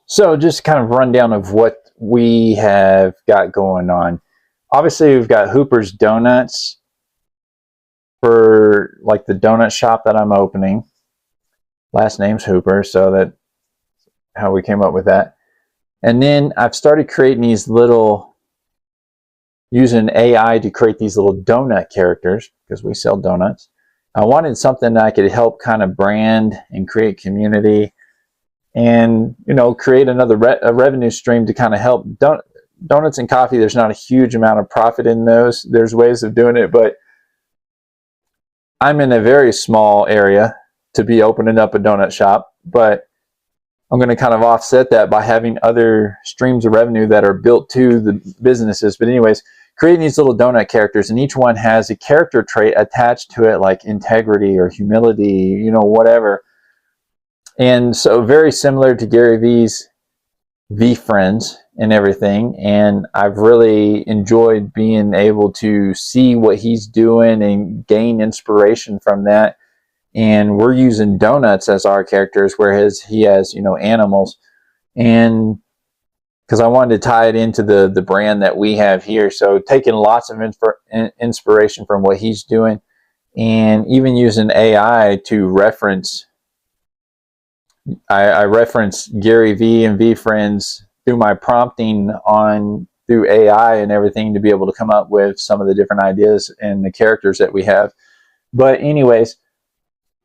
So just kind of rundown of what we have got going on. Obviously, we've got Hooper's Donuts for like the donut shop that I'm opening. Last name's Hooper, so that's how we came up with that. And then I've started creating these little, using AI to create these little donut characters because we sell donuts. I wanted something that I could help kind of brand and create community and, you know, create another revenue stream to kind of help. Donuts and coffee, there's not a huge amount of profit in those. There's ways of doing it, but I'm in a very small area to be opening up a donut shop, but I'm going to kind of offset that by having other streams of revenue that are built to the businesses. But anyways, creating these little donut characters, and each one has a character trait attached to it, like integrity or humility, you know, whatever. And so very similar to Gary V's VeeFriends and everything. And I've really enjoyed being able to see what he's doing and gain inspiration from that. And we're using donuts as our characters, whereas he has, you know, animals. And because I wanted to tie it into the brand that we have here. So taking lots of inspiration from what he's doing, and even using AI to reference. I reference Gary V and VeeFriends through my prompting through AI and everything to be able to come up with some of the different ideas and the characters that we have. But anyways,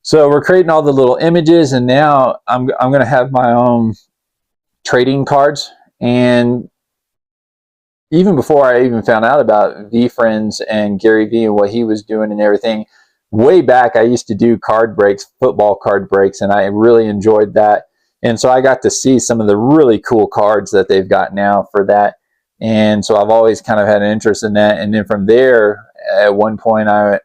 so we're creating all the little images, and now I'm going to have my own trading cards. And even before I even found out about VeeFriends and Gary V and what he was doing and everything, way back I used to do card breaks, football card breaks, and I really enjoyed that. And so I got to see some of the really cool cards that they've got now for that. And so I've always kind of had an interest in that. And then from there, at one point I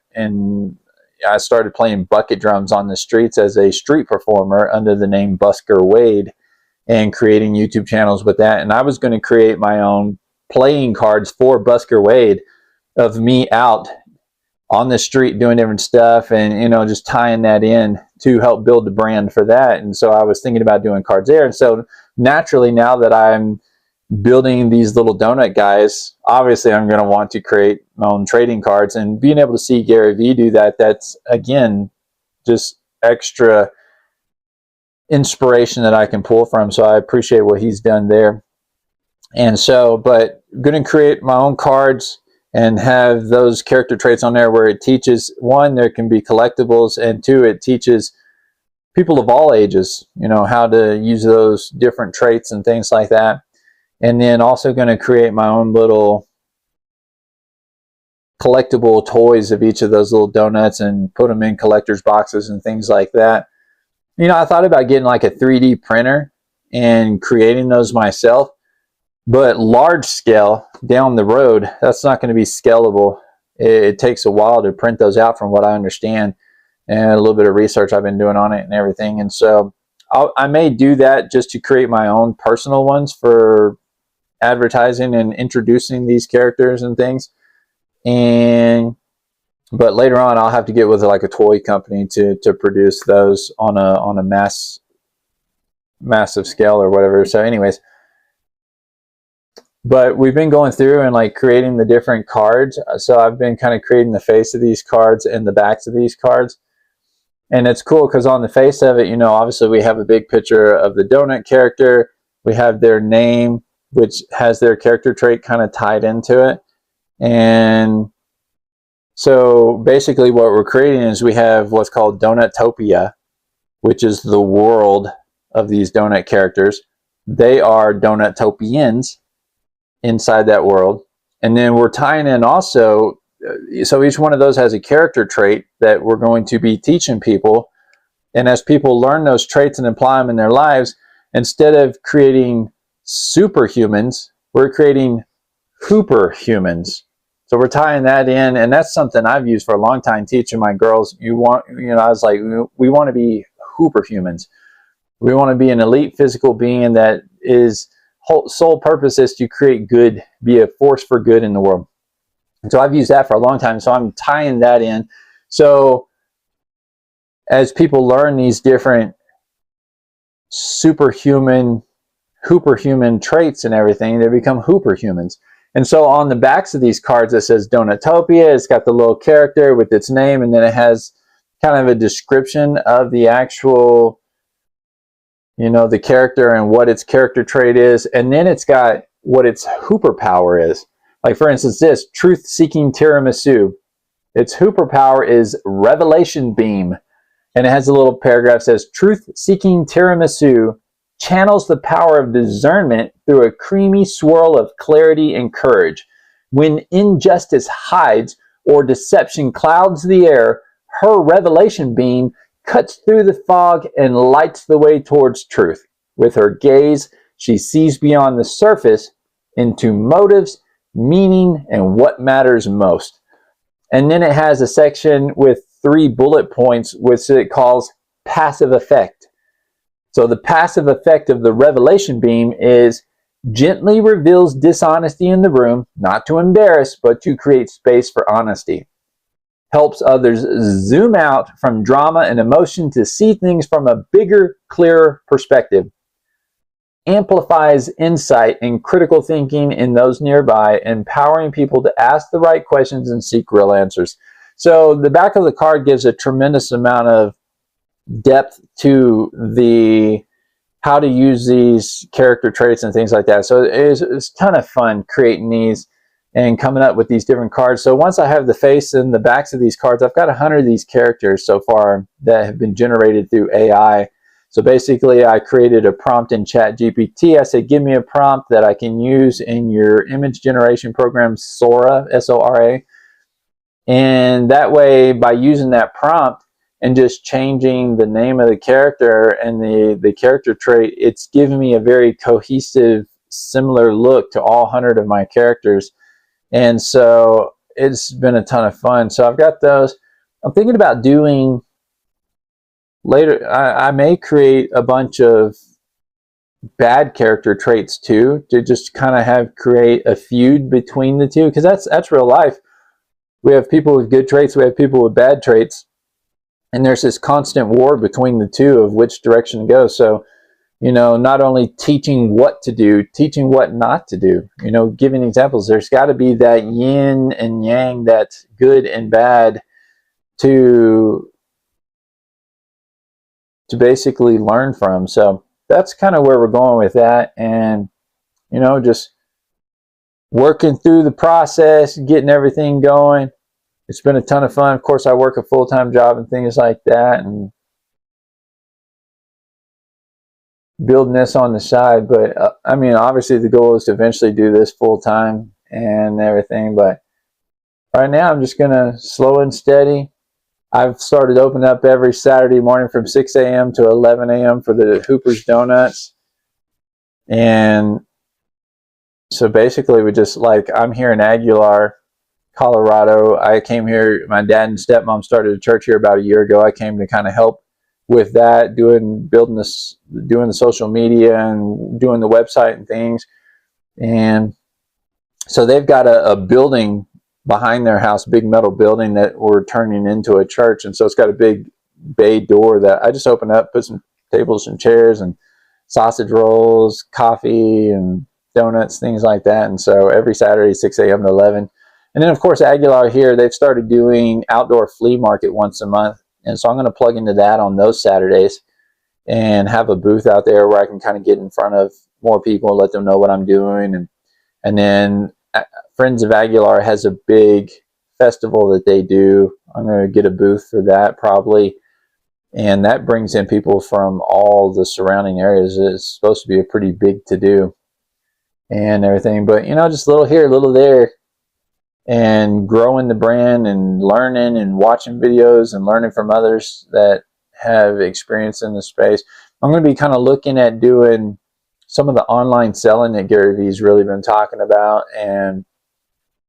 started playing bucket drums on the streets as a street performer under the name Busker Wade, and creating YouTube channels with that. And I was going to create my own playing cards for Busker Wade of me out on the street doing different stuff, and, you know, just tying that in to help build the brand for that. And so I was thinking about doing cards there. And so naturally, now that I'm building these little donut guys, obviously I'm going to want to create my own trading cards, and being able to see Gary V do that, that's again just extra inspiration that I can pull from. So I appreciate what he's done there. And so, but I'm going to create my own cards and have those character traits on there where it teaches, one, there can be collectibles, and two, it teaches people of all ages, you know, how to use those different traits and things like that. And then also going to create my own little collectible toys of each of those little donuts and put them in collector's boxes and things like that. You know, I thought about getting like a 3D printer and creating those myself, but large scale down the road, that's not going to be scalable. It takes a while to print those out, from what I understand, and a little bit of research I've been doing on it and everything. And so I may do that just to create my own personal ones for advertising and introducing these characters and things. But later on, I'll have to get with like a toy company to produce those on a massive scale or whatever. So anyways, but we've been going through and like creating the different cards. So I've been kind of creating the face of these cards and the backs of these cards. And it's cool because on the face of it, you know, obviously we have a big picture of the donut character. We have their name, which has their character trait kind of tied into it. And so basically what we're creating is we have what's called Donutopia, which is the world of these donut characters. They are Donutopians inside that world. And then we're tying in also, so each one of those has a character trait that we're going to be teaching people. And as people learn those traits and apply them in their lives, instead of creating superhumans, we're creating Hooper humans. So we're tying that in, and that's something I've used for a long time, teaching my girls. I was like, we want to be Hooper humans. We want to be an elite physical being that is sole purpose is to create good, be a force for good in the world. And so I've used that for a long time. So I'm tying that in. So as people learn these different superhuman Hooper human traits and everything, they become Hooper humans. And so on the backs of these cards, it says Donutopia. It's got the little character with its name, and then it has kind of a description of the actual, you know, the character and what its character trait is. And then it's got what its Hooper power is. Like, for instance, this truth-seeking tiramisu. Its Hooper power is Revelation Beam. And it has a little paragraph that says, truth-seeking tiramisu channels the power of discernment through a creamy swirl of clarity and courage. When injustice hides or deception clouds the air, her revelation beam cuts through the fog and lights the way towards truth. With her gaze, she sees beyond the surface into motives, meaning, and what matters most. And then it has a section with 3 bullet points, which it calls passive effect. So the passive effect of the revelation beam is gently reveals dishonesty in the room, not to embarrass, but to create space for honesty. Helps others zoom out from drama and emotion to see things from a bigger, clearer perspective. Amplifies insight and critical thinking in those nearby, empowering people to ask the right questions and seek real answers. So the back of the card gives a tremendous amount of depth to the how to use these character traits and things like that. So it's a ton of fun creating these and coming up with these different cards. So once I have the face and the backs of these cards, I've got 100 of these characters so far that have been generated through AI. So basically, I created a prompt in ChatGPT. I said, give me a prompt that I can use in your image generation program, Sora, S-O-R-A. And that way, by using that prompt and just changing the name of the character and the character trait, it's given me a very cohesive, similar look to all 100 of my characters. And so it's been a ton of fun. So I've got those. I'm thinking about doing later, I may create a bunch of bad character traits too, to just kind of create a feud between the two, because that's real life. We have people with good traits, we have people with bad traits, and there's this constant war between the two of which direction to go. So, you know, not only teaching what to do, teaching what not to do, you know, giving examples. There's got to be that yin and yang, that's good and bad, to basically learn from. So that's kind of where we're going with that. And, you know, just working through the process, getting everything going. It's been a ton of fun. Of course, I work a full-time job and things like that, and building this on the side. But I mean, obviously the goal is to eventually do this full-time and everything. But right now I'm just going to slow and steady. I've started opening up every Saturday morning from 6 a.m. to 11 a.m. for the Hooper's Donuts. And so basically we just, like, I'm here in Aguilar, Colorado. I came here, my dad and stepmom started a church here about a year ago. I came to kind of help with that, doing the social media and doing the website and things. And so they've got a building behind their house, big metal building that we're turning into a church. And so it's got a big bay door that I just opened up, put some tables and chairs and sausage rolls, coffee and donuts, things like that. And so every Saturday, 6 a.m. to 11. And then, of course, Aguilar here, they've started doing outdoor flea market once a month. And so I'm going to plug into that on those Saturdays and have a booth out there where I can kind of get in front of more people, let them know what I'm doing. And then Friends of Aguilar has a big festival that they do. I'm going to get a booth for that probably. And that brings in people from all the surrounding areas. It's supposed to be a pretty big to-do and everything. But, you know, just a little here, a little there. And growing the brand and learning and watching videos and learning from others that have experience in the space. I'm going to be kind of looking at doing some of the online selling that Gary Vee's really been talking about, and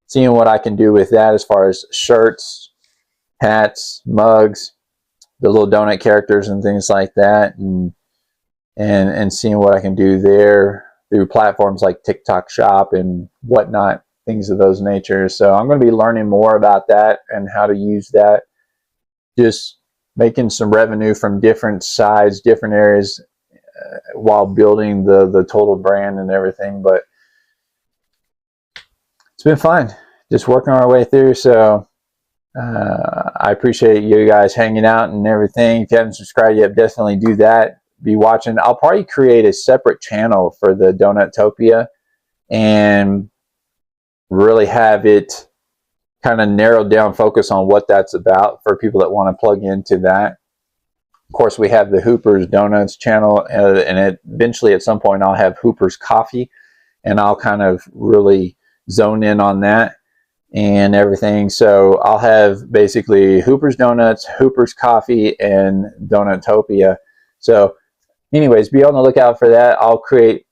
seeing what I can do with that as far as shirts, hats, mugs, the little donut characters and things like that, and seeing what I can do there through platforms like TikTok Shop and whatnot, things of those natures. So I'm going to be learning more about that and how to use that, just making some revenue from different sides, different areas while building the total brand and everything. But it's been fun just working our way through. So I appreciate you guys hanging out and everything. If you haven't subscribed yet, definitely do that. Be watching. I'll probably create a separate channel for the Donutopia and really have it kind of narrowed down, focus on what that's about for people that want to plug into that. Of course, we have the Hooper's Donuts channel, and eventually at some point I'll have Hooper's Coffee, and I'll kind of really zone in on that and everything. So I'll have basically Hooper's Donuts, Hooper's Coffee, and Donutopia. So anyways, be on the lookout for that. I'll create,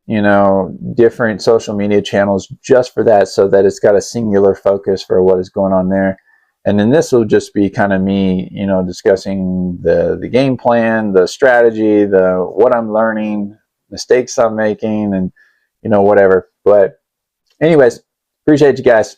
you know, different social media channels just for that, so that it's got a singular focus for what is going on there. And then this will just be kind of me, you know, discussing the game plan, the strategy, what I'm learning, mistakes I'm making, and, you know, whatever. But anyways, appreciate you guys.